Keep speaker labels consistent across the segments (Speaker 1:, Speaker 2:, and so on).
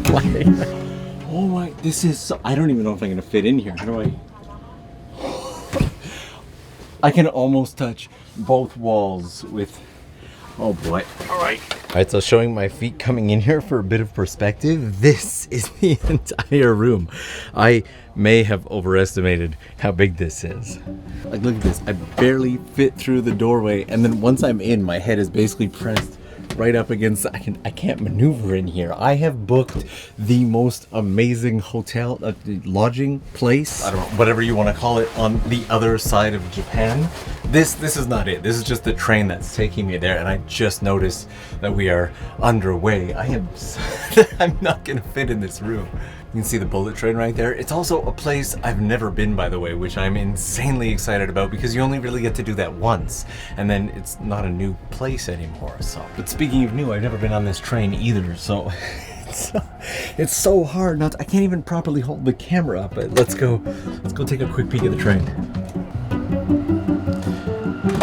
Speaker 1: plane. Oh my, this is so, I don't even know if I'm gonna fit in here. How do I? I can almost touch both walls with, oh boy. All right, so showing my feet coming in here for a bit of perspective, this is the entire room. I may have overestimated how big this is. Like, look at this, I barely fit through the doorway, and then once I'm in, my head is basically pressed right up against, I can't maneuver in here. I have booked the most amazing hotel, lodging place, I don't know, whatever you want to call it, on the other side of Japan. This is not it. This is just the train that's taking me there, and I just noticed that we are underway. I'm not gonna fit in this room. You can see the bullet train right there. It's also a place I've never been, by the way, which I'm insanely excited about because you only really get to do that once, and then it's not a new place anymore. So, but speaking of new, I've never been on this train either, so it's so hard not to, I can't even properly hold the camera up. But let's go take a quick peek at the train.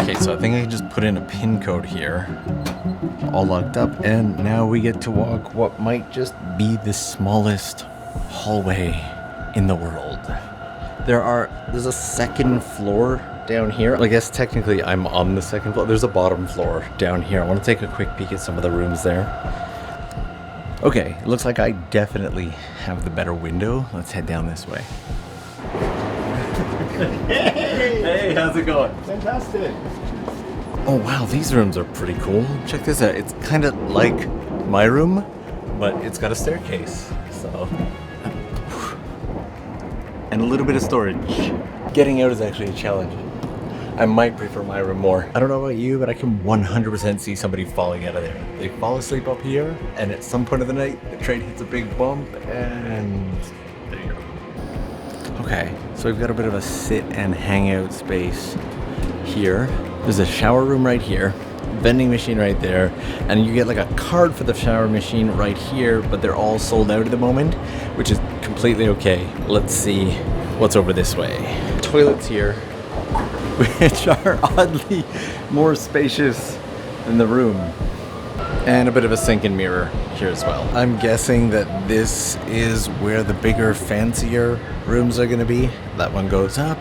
Speaker 1: Okay, so I think I can just put in a pin code here. All locked up, and now we get to walk what might just be the smallest hallway in the world. There's a second floor down here. I guess technically I'm on the second floor. There's a bottom floor down here. I want to take a quick peek at some of the rooms there. Okay, it looks like I definitely have the better window. Let's head down this way. Hey, how's it going?
Speaker 2: Fantastic.
Speaker 1: Oh wow, these rooms are pretty cool. Check this out. It's kind of like my room, but it's got a staircase. So, and a little bit of storage. Getting out is actually a challenge. I might prefer my room more. I don't know about you, but I can 100% see somebody falling out of there. They fall asleep up here, and at some point of the night, the train hits a big bump, and there you go. Okay, so we've got a bit of a sit and hang out space here. There's a shower room right here, vending machine right there, and you get like a card for the shower machine right here, but they're all sold out at the moment, which is completely okay. Let's see what's over this way. Toilets here, which are oddly more spacious than the room. And a bit of a sink and mirror here as well. I'm guessing that this is where the bigger, fancier rooms are gonna be. That one goes up,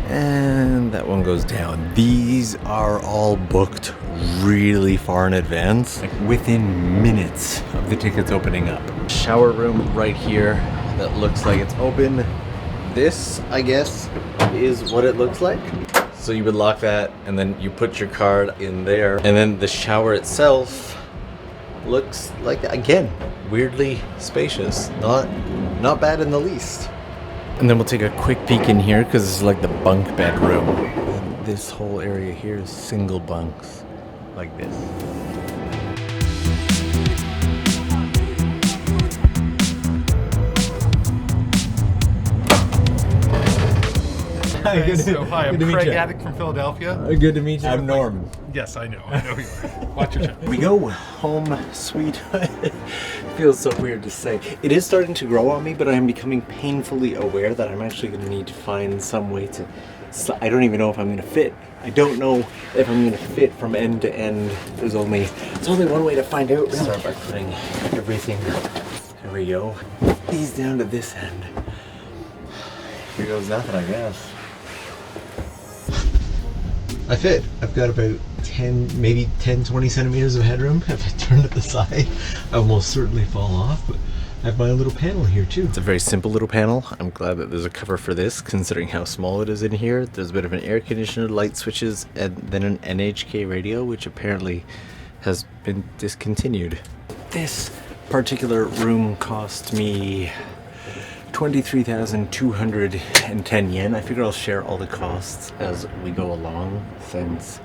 Speaker 1: and that one goes down. These are all booked really far in advance, like within minutes of the tickets opening up. Shower room right here that looks like it's open. This, I guess, is what it looks like. So you would lock that, and then you put your card in there, and then the shower itself looks like, again, weirdly spacious. Not bad in the least. And then we'll take a quick peek in here because this is like the bunk bedroom. And this whole area here is single bunks, like this.
Speaker 2: Hi, I'm Craig Attic from Philadelphia.
Speaker 1: Good to meet you. I'm Norm.
Speaker 2: Yes, I know who you are. Watch your channel.
Speaker 1: We go home sweet. Feels so weird to say. It is starting to grow on me, but I am becoming painfully aware that I'm actually going to need to find some way to... I don't even know if I'm going to fit. I don't know if I'm going to fit from end to end. There's only one way to find out. Really. Start by putting everything. There we go. These down to this end. Here goes nothing, I guess. I fit. I've got about 10, 20 centimeters of headroom. If I turn it to the side, I will most certainly fall off, but I have my little panel here too. It's a very simple little panel. I'm glad that there's a cover for this, considering how small it is in here. There's a bit of an air conditioner, light switches, and then an NHK radio, which apparently has been discontinued. This particular room cost me 23,210 yen. I figure I'll share all the costs as we go along since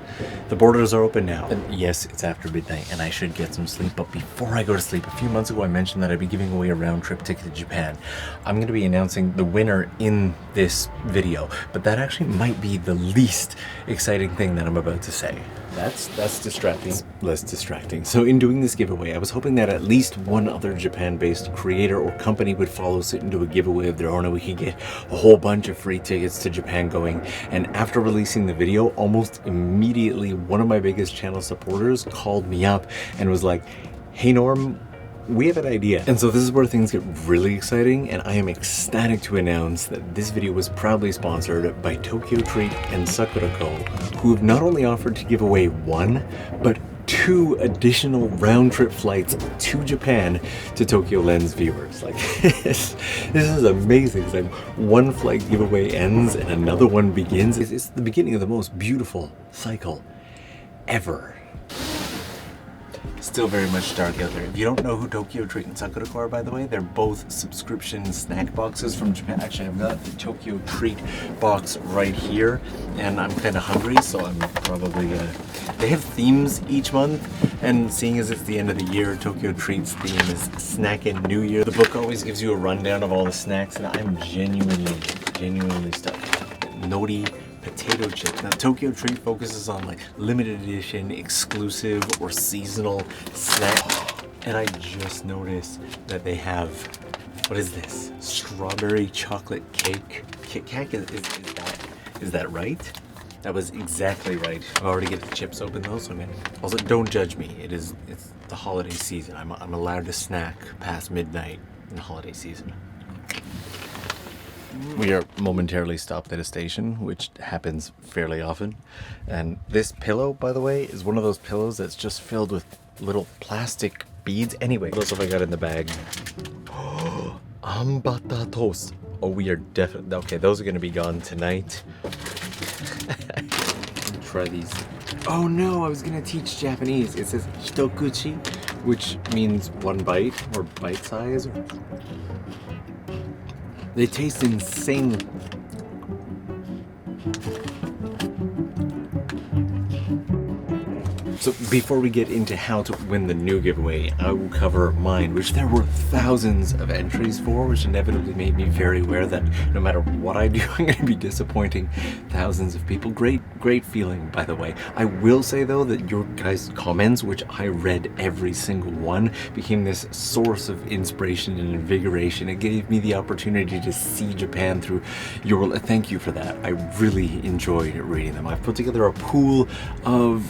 Speaker 1: the borders are open now. And yes, it's after midnight and I should get some sleep, but before I go to sleep, a few months ago I mentioned that I'd be giving away a round trip ticket to Japan. I'm going to be announcing the winner in this video, but that actually might be the least exciting thing that I'm about to say. That's distracting. It's less distracting. So in doing this giveaway, I was hoping that at least one other Japan-based creator or company would follow suit and do a giveaway of their own, and we could get a whole bunch of free tickets to Japan going. And after releasing the video, almost immediately, one of my biggest channel supporters called me up and was like, "Hey Norm, we have an idea. And so this is where things get really exciting, and I am ecstatic to announce that this video was proudly sponsored by Tokyo Treat and Sakura-ko, who have not only offered to give away 1, but 2 additional round-trip flights to Japan to Tokyo Lens viewers. Like, this is amazing. It's like one flight giveaway ends and another one begins. It's the beginning of the most beautiful cycle ever. Still very much dark out there. If you don't know who Tokyo Treat and Sakura-ko are, by the way, they're both subscription snack boxes from Japan. Actually, I've got the Tokyo Treat box right here, and I'm kind of hungry, so I'm probably gonna... They have themes each month, and seeing as it's the end of the year, Tokyo Treat's theme is Snackin' New Year. The book always gives you a rundown of all the snacks, and I'm genuinely stuffed. Nori potato chip. Now, Tokyo Treat focuses on like limited edition, exclusive, or seasonal snacks. And I just noticed that they have, what is this? Strawberry chocolate cake. Kit Kat, is that right? That was exactly right. I've already get the chips open though, so I'm in. Also, don't judge me. It's the holiday season. I'm allowed to snack past midnight in the holiday season. We are momentarily stopped at a station, which happens fairly often. And this pillow, by the way, is one of those pillows that's just filled with little plastic beads. Anyway, what else have I got in the bag? Ambata toast. Oh, we are definitely... Okay, those are going to be gone tonight. Try these. Oh no, I was going to teach Japanese. It says hitokuchi, which means one bite or bite size. They taste insane. So before we get into how to win the new giveaway, I will cover mine, which there were thousands of entries for, which inevitably made me very aware that no matter what I do, I'm going to be disappointing thousands of people. Great feeling, by the way. I will say though that your guys' comments, which I read every single one, became this source of inspiration and invigoration. It gave me the opportunity to see Japan through your... Thank you for that. I really enjoyed reading them. I've put together a pool of...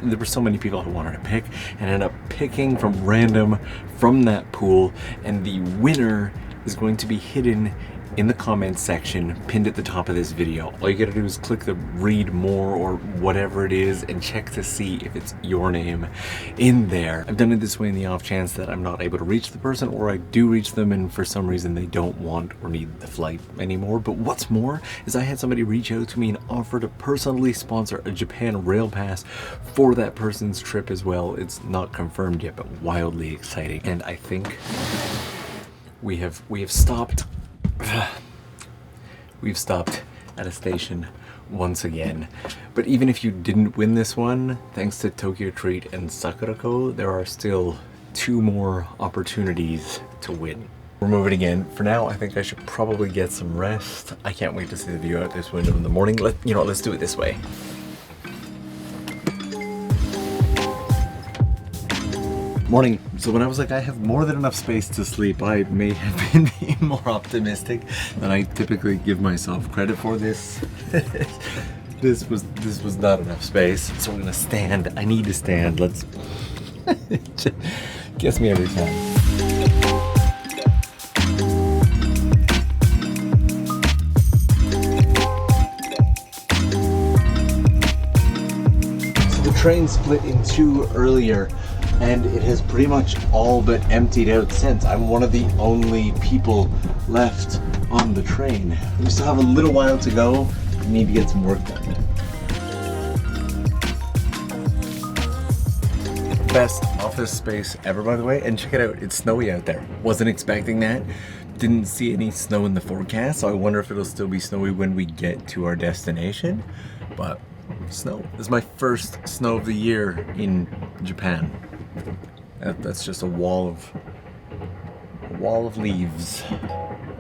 Speaker 1: There were so many people who wanted to pick, and ended up picking from random from that pool, and the winner is going to be hidden in the comments section pinned at the top of this video. All you gotta do is click the read more or whatever it is and check to see if it's your name in there. I've done it this way in the off chance that I'm not able to reach the person, or I do reach them and for some reason they don't want or need the flight anymore. But what's more is I had somebody reach out to me and offer to personally sponsor a Japan rail pass for that person's trip as well. It's not confirmed yet, but wildly exciting. And I think we have stopped. We've stopped at a station once again. But even if you didn't win this one, thanks to Tokyo Treat and Sakura-ko, there are still 2 more opportunities to win. We're moving again. For now, I think I should probably get some rest. I can't wait to see the view out this window in the morning. Let's do it this way. Morning. So when I was like, I have more than enough space to sleep, I may have been being more optimistic than I typically give myself credit for. This was not enough space. So I'm gonna stand. I need to stand. Let's gets me every time. So the train split in 2 earlier, and it has pretty much all but emptied out since. I'm one of the only people left on the train. We still have a little while to go. We need to get some work done. Best office space ever, by the way. And check it out, it's snowy out there. Wasn't expecting that. Didn't see any snow in the forecast, so I wonder if it'll still be snowy when we get to our destination. But snow. This is my first snow of the year in Japan. That's just a wall of leaves.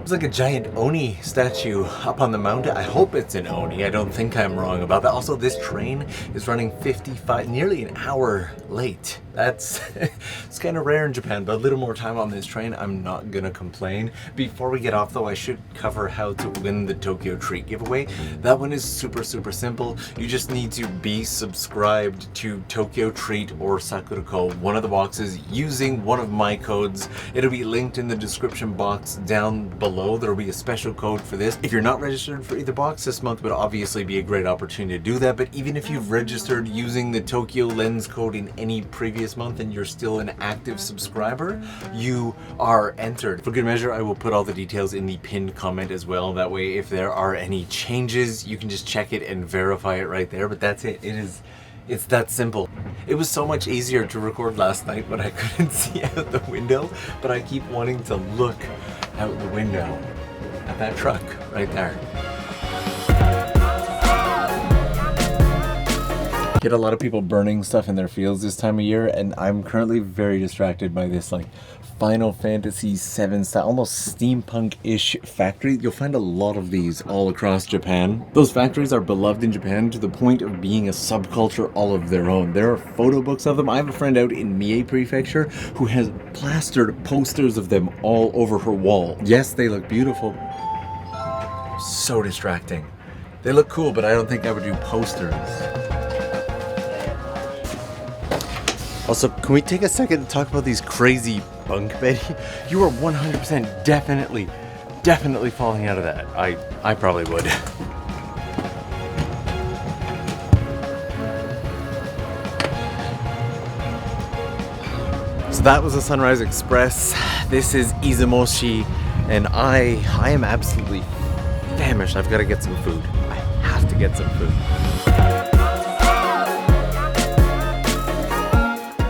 Speaker 1: It's like a giant Oni statue up on the mountain. I hope it's an Oni. I don't think I'm wrong about that. Also, this train is running 55, nearly an hour late. That's it's kind of rare in Japan, but a little more time on this train, I'm not gonna complain. Before we get off though, I should cover how to win the Tokyo Treat giveaway. That one is super simple. You just need to be subscribed to Tokyo Treat or Sakurako, one of the boxes, using one of my codes. It'll be linked in the description box down below. There'll be a special code for this. If you're not registered for either box, this month would obviously be a great opportunity to do that, but even if you've registered using the Tokyo Lens code in any previous month and you're still an active subscriber, you are entered. For good measure, I will put all the details in the pinned comment as well. That way, if there are any changes, you can just check it and verify it right there. But that's it. It's that simple. It was so much easier to record last night when I couldn't see out the window, but I keep wanting to look out the window at that truck right there. Get a lot of people burning stuff in their fields this time of year, and I'm currently very distracted by this like Final Fantasy VII style, almost steampunk-ish factory. You'll find a lot of these all across Japan. Those factories are beloved in Japan to the point of being a subculture all of their own. There are photo books of them. I have a friend out in Mie Prefecture who has plastered posters of them all over her wall. Yes, they look beautiful. So distracting. They look cool, but I don't think I would do posters. Also, can we take a second to talk about these crazy bunk bed? You are 100% definitely falling out of that. I probably would. So that was the Sunrise Express. This is Izumoshi, and I am absolutely famished. I've got to get some food. I have to get some food.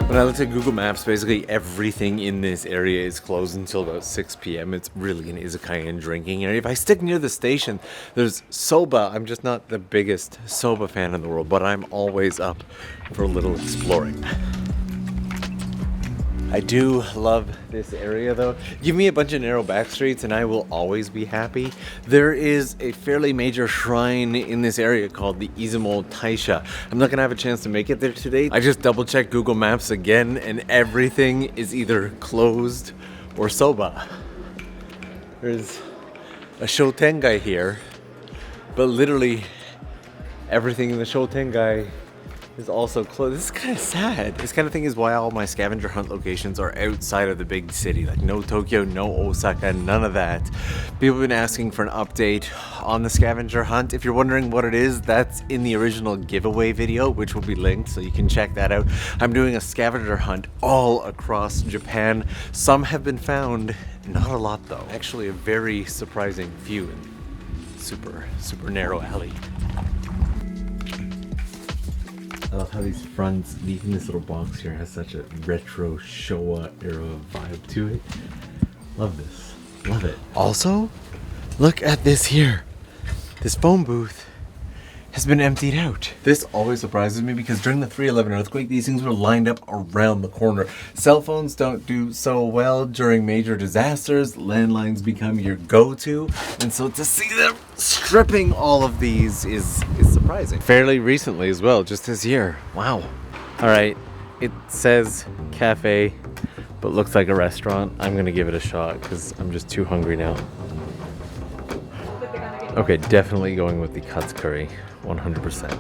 Speaker 1: When I looked at Google Maps, basically everything in this area is closed until about 6 p.m. It's really an izakaya and drinking area. If I stick near the station, there's soba. I'm just not the biggest soba fan in the world, but I'm always up for a little exploring. I do love this area though. Give me a bunch of narrow back streets and I will always be happy. There is a fairly major shrine in this area called the Izumo Taisha. I'm not gonna have a chance to make it there today. I just double checked Google Maps again and everything is either closed or soba. There's a Shotengai here, but literally everything in the Shotengai is also closed. This is kind of sad. This kind of thing is why all my scavenger hunt locations are outside of the big city. Like no Tokyo, no Osaka, none of that. People have been asking for an update on the scavenger hunt. If you're wondering what it is, that's in the original giveaway video, which will be linked, so you can check that out. I'm doing a scavenger hunt all across Japan. Some have been found, not a lot though. Actually a very surprising few in super narrow alley. I love how these fronts, even this little box here, has such a retro Showa era vibe to it. Love this. Love it. Also, look at this here. This phone booth has been emptied out. This always surprises me because during the 3/11 earthquake, these things were lined up around the corner. Cell phones don't do so well during major disasters. Landlines become your go-to. And so to see them stripping all of these is surprising. Fairly recently as well, just this year. Wow. All right, it says cafe, but looks like a restaurant. I'm gonna give it a shot because I'm just too hungry now. Okay, definitely going with the Katsu curry, 100%.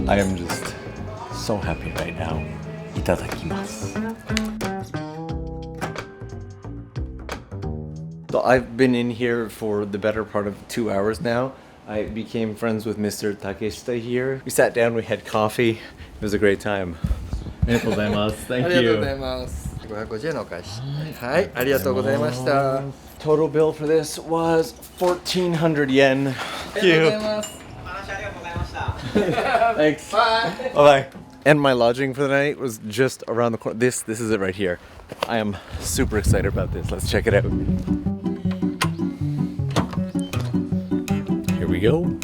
Speaker 1: I am just so happy right now. Itadakimasu. So I've been in here for the better part of 2 hours now. I became friends with Mr. Takeshita here. We sat down, we had coffee. It was a great time. Thank you.
Speaker 3: ありがとうございます。550円のお返し。はい、ありがとうございました。
Speaker 1: Total bill for this was 1,400 yen. Thank you. Thanks. Bye. Bye. And my lodging for the night was just around the corner. This is it right here. I am super excited about this. Let's check it out. Here we go.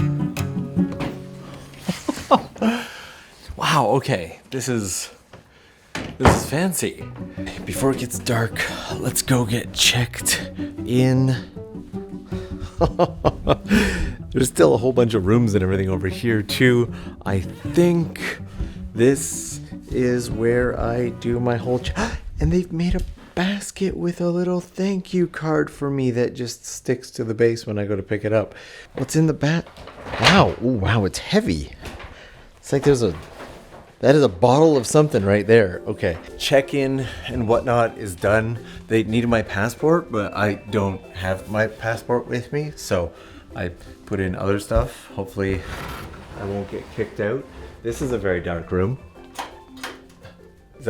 Speaker 1: Wow, okay. This is fancy. Before it gets dark, let's go get checked in. There's still a whole bunch of rooms and everything over here too. I think this is where I do my whole and they've made a basket with a little thank you card for me that just sticks to the base when I go to pick it up. What's in the Wow. Ooh, wow, it's heavy. It's like that is a bottle of something right there. Okay. Check-in and whatnot is done. They needed my passport, but I don't have my passport with me, so I put in other stuff. Hopefully I won't get kicked out. This is a very dark room. It's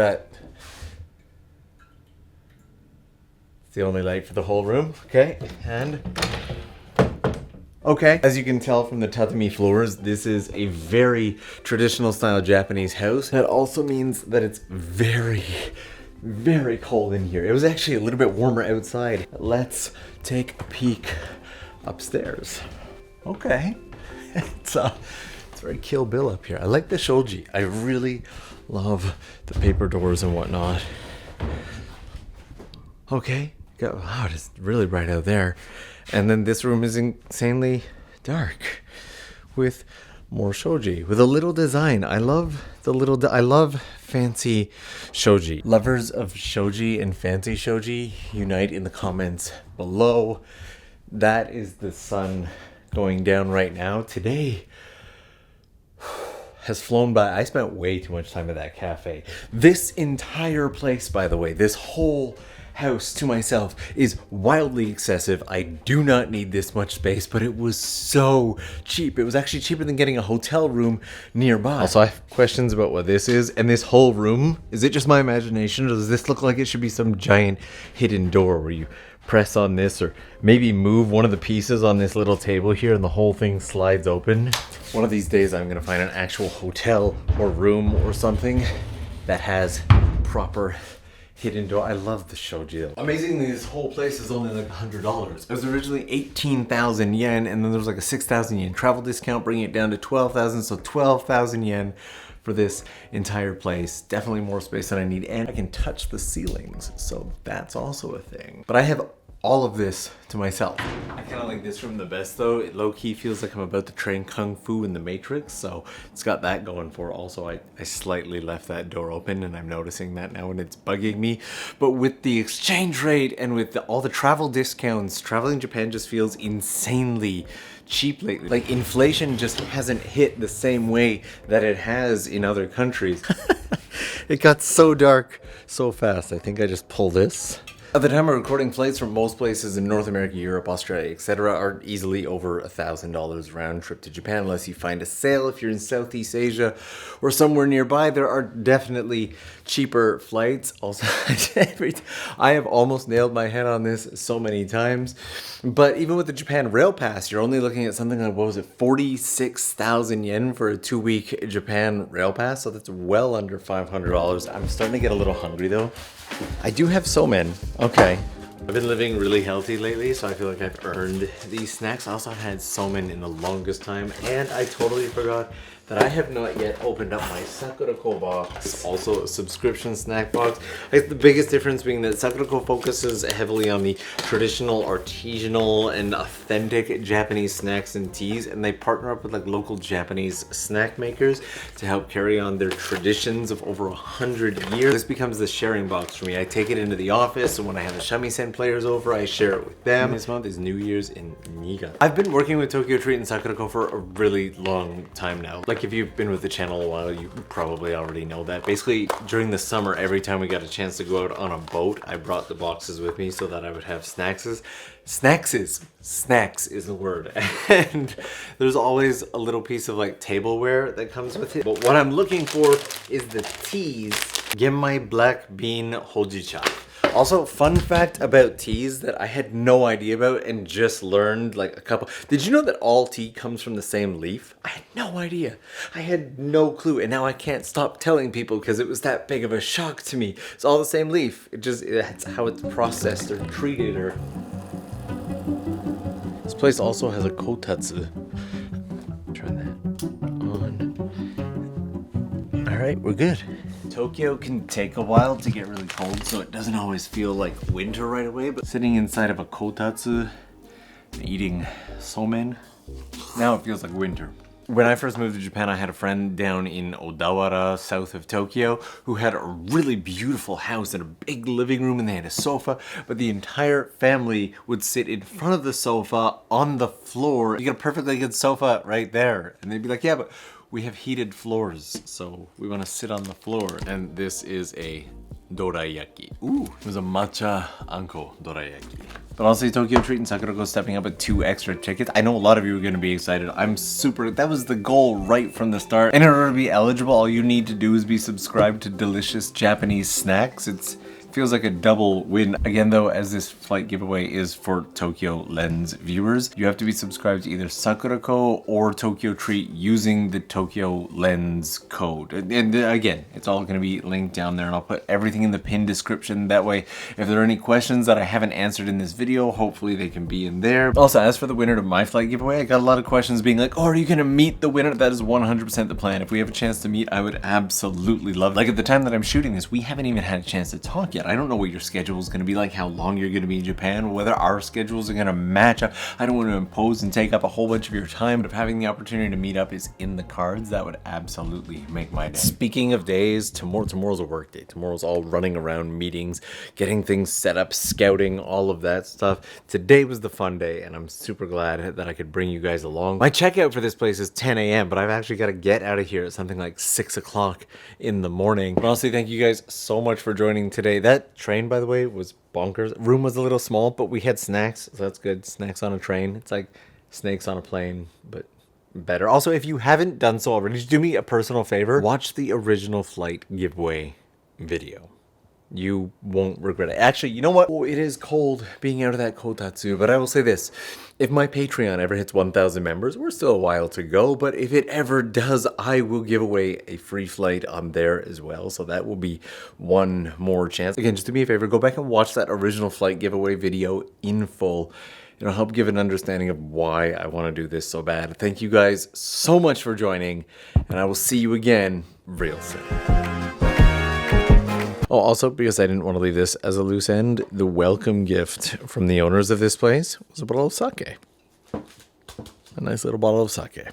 Speaker 1: the only light for the whole room. Okay, and okay, as you can tell from the tatami floors, this is a very traditional style Japanese house. That also means that it's very, very cold in here. It was actually a little bit warmer outside. Let's take a peek upstairs. Okay, it's very Kill Bill up here. I like the shoji. I really love the paper doors and whatnot. Okay, wow, it's really bright out there. And then this room is insanely dark with more shoji, with a little design. I love I love fancy shoji. Lovers of shoji and fancy shoji, unite in the comments below. That is the sun going down right now. Today has flown by. I spent way too much time at that cafe. This entire place, by the way, this whole house to myself is wildly excessive. I do not need this much space, but it was so cheap. It was actually cheaper than getting a hotel room nearby. Also, I have questions about what this is, and this whole room, is it just my imagination, or does this look like it should be some giant hidden door where you press on this, or maybe move one of the pieces on this little table here and the whole thing slides open? One of these days I'm gonna find an actual hotel or room or something that has proper hidden door. I love the shoji though. Amazingly, this whole place is only like $100. It was originally 18,000 yen, and then there was like a 6,000 yen travel discount, bringing it down to 12,000. So 12,000 yen for this entire place. Definitely more space than I need, and I can touch the ceilings, so that's also a thing. But I have all of this to myself. I kind of like this room the best though. It low-key feels like I'm about to train Kung Fu in the Matrix, so it's got that going for it. Also, I slightly left that door open, and I'm noticing that now and it's bugging me. But with the exchange rate and with all the travel discounts, traveling Japan just feels insanely cheap lately. Like, inflation just hasn't hit the same way that it has in other countries. It got so dark so fast. I think I just pull this. At the time of recording, flights from most places in North America, Europe, Australia, etc. are easily over $1,000 round trip to Japan, unless you find a sale. If you're in Southeast Asia or somewhere nearby, there are definitely cheaper flights. Also, I have almost nailed my head on this so many times. But even with the Japan Rail Pass, you're only looking at something like, what was it, 46,000 yen for a 2-week Japan Rail Pass. So that's well under $500. I'm starting to get a little hungry though. I do have somen. Okay. I've been living really healthy lately, so I feel like I've earned these snacks. I also had somen in the longest time, and I totally forgot that I have not yet opened up my Sakura-ko box, also a subscription snack box. I guess the biggest difference being that Sakura-ko focuses heavily on the traditional, artisanal, and authentic Japanese snacks and teas, and they partner up with like local Japanese snack makers to help carry on their traditions of over 100 years. This becomes the sharing box for me. I take it into the office, and when I have the shamisen players over, I share it with them. This month is New Year's in Niigata. I've been working with Tokyo Treat and Sakura-ko for a really long time now. Like, if you've been with the channel a while, you probably already know that. Basically, during the summer, every time we got a chance to go out on a boat, I brought the boxes with me so that I would have snacks is the word. And there's always a little piece of like tableware that comes with it. But what I'm looking for is the teas. Genmai black bean hojicha. Also, fun fact about teas that I had no idea about and just learned like a couple. Did you know that all tea comes from the same leaf? I had no idea. I had no clue, and now I can't stop telling people because it was that big of a shock to me. It's all the same leaf. That's how it's processed or treated. Or this place also has a kotatsu. Turn that on. All right, we're good. Tokyo can take a while to get really cold, so it doesn't always feel like winter right away, but sitting inside of a kotatsu eating somen. Now it feels like winter. When I first moved to Japan, I had a friend down in Odawara, south of Tokyo, who had a really beautiful house and a big living room, and they had a sofa, but the entire family would sit in front of the sofa on the floor. You get a perfectly good sofa right there. And they'd be like, yeah, but we have heated floors, so we want to sit on the floor. And this is a dorayaki. Ooh, it was a matcha anko dorayaki. But also Tokyo Treat and Sakurako stepping up with 2 extra tickets. I know a lot of you are going to be excited. That was the goal right from the start. And in order to be eligible, all you need to do is be subscribed to delicious Japanese snacks. It feels like a double win. Again though, as this flight giveaway is for Tokyo Lens viewers, you have to be subscribed to either Sakurako or Tokyo Treat using the Tokyo Lens code. And again, it's all going to be linked down there, and I'll put everything in the pinned description. That way, if there are any questions that I haven't answered in this video, hopefully they can be in there. Also, as for the winner to my flight giveaway, I got a lot of questions being like, oh, are you going to meet the winner? That is 100% the plan. If we have a chance to meet, I would absolutely love it. Like at the time that I'm shooting this, we haven't even had a chance to talk yet. I don't know what your schedule is going to be like, how long you're going to be in Japan, whether our schedules are going to match up. I don't want to impose and take up a whole bunch of your time, but if having the opportunity to meet up is in the cards, that would absolutely make my day. Speaking of days, tomorrow's a work day. Tomorrow's all running around meetings, getting things set up, scouting, all of that stuff. Today was the fun day, and I'm super glad that I could bring you guys along. My checkout for this place is 10 a.m., but I've actually got to get out of here at something like 6 o'clock in the morning. But honestly, thank you guys so much for joining today. That train, by the way, was bonkers. Room was a little small, but we had snacks, so that's good. Snacks on a train. It's like snakes on a plane, but better. Also, if you haven't done so already, just do me a personal favor. Watch the original flight giveaway video. You won't regret it. Actually, you know what? Oh, it is cold being out of that kotatsu, but I will say this. If my Patreon ever hits 1,000 members, we're still a while to go, but if it ever does, I will give away a free flight on there as well, so that will be one more chance. Again, just do me a favor, go back and watch that original flight giveaway video in full. It'll help give an understanding of why I want to do this so bad. Thank you guys so much for joining, and I will see you again real soon. Oh, also, because I didn't want to leave this as a loose end, the welcome gift from the owners of this place was a bottle of sake. A nice little bottle of sake.